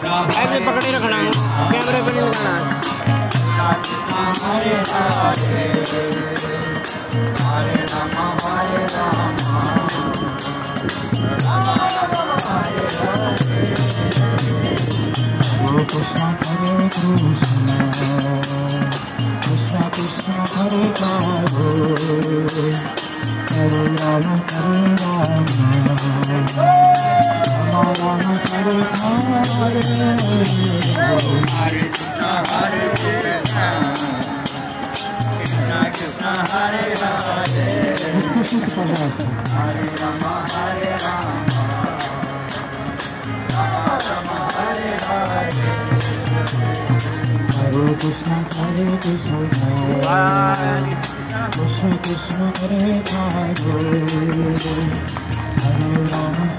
ऐसे पकड़े रखना, कैमरे पे नहीं लगाना। हरे हरे हरे राम हरे राम राम राम हरे हरे कृष्ण हरे कृष्ण कृष्ण कृष्ण हरे हरे हरे राम राम राम हरे हरे हरे कृष्ण हरे कृष्ण कृष्ण हरे हरे हरे राम हरे राम राम हरे हरे हरे कृष्ण कृष्ण कृष्ण हरे हरे हरे राम राम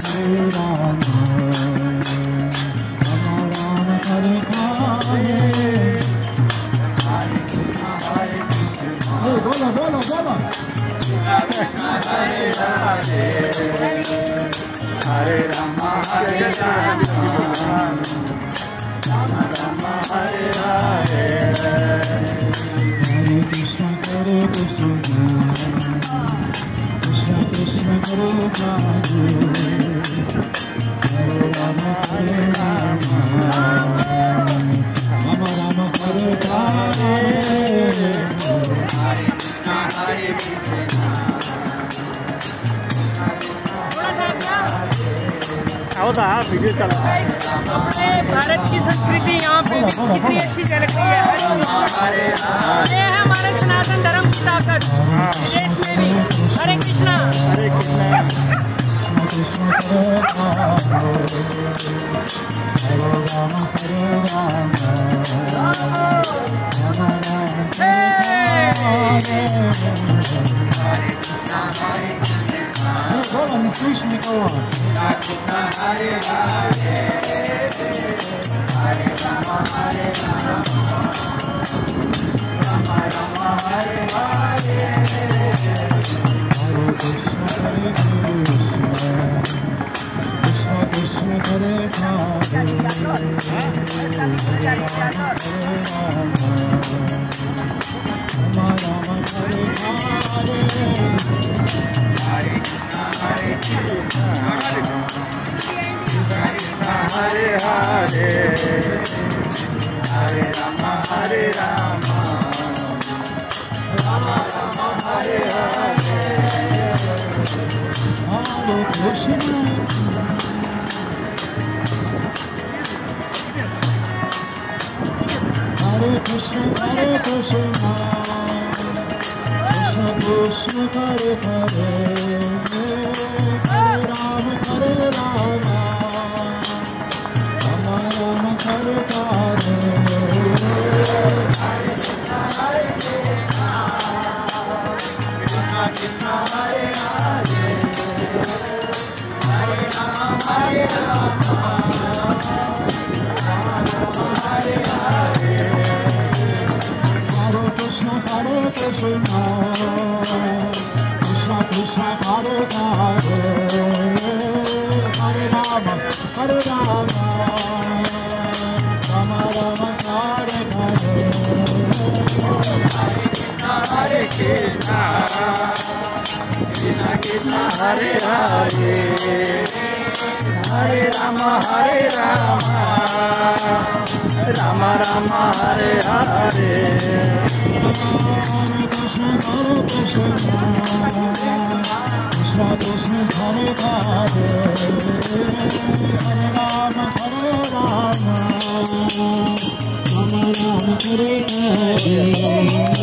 हरे हरे बोलो बोलो बोलो हरे हरे हरे राम हरे राम राम राम हरे हरे हरे कृष्ण कृष्ण कृष्ण हरे हरे हरे राम हरे राम राम राम हरे हरे वीडियो चला। भारत की संस्कृति यहाँ पे कितनी अच्छी झलक रही है। ये है हमारे सनातन धर्म की ताकत विदेश में भी। हरे कृष्णा हरे कृष्णा हरे राम हरे Ram Krishna Krishna Hare Hare Hare Rama Hare Rama Rama Rama Hare Hare Hare Krishna Krishna Krishna Hare Hare Hare Rama Rama Hare Hare Hare Hare Hare Rama Hare Rama Rama Rama Hare Hare Hare Krishna Hare Krishna Hare Krishna Krishna Krishna Hare Hare Hare Rama Hare Rama Rama Rama Hare Hare Hare Krishna Hare Krishna Krishna Krishna Hare Hare Hare Rama Hare Rama Rama Rama Hare Hare Hare Krishna Hare Krishna Krishna Krishna Hare Hare Hare Rama Hare Rama Rama Rama Hare Hare Hare Krishna Krishna Krishna Hare Hare Hare Rama Hare Rama Rama Rama Hare Hare Hare Krishna Hare Krishna Krishna Krishna Hare Hare Hare Rama Hare Rama Rama Rama Hare Hare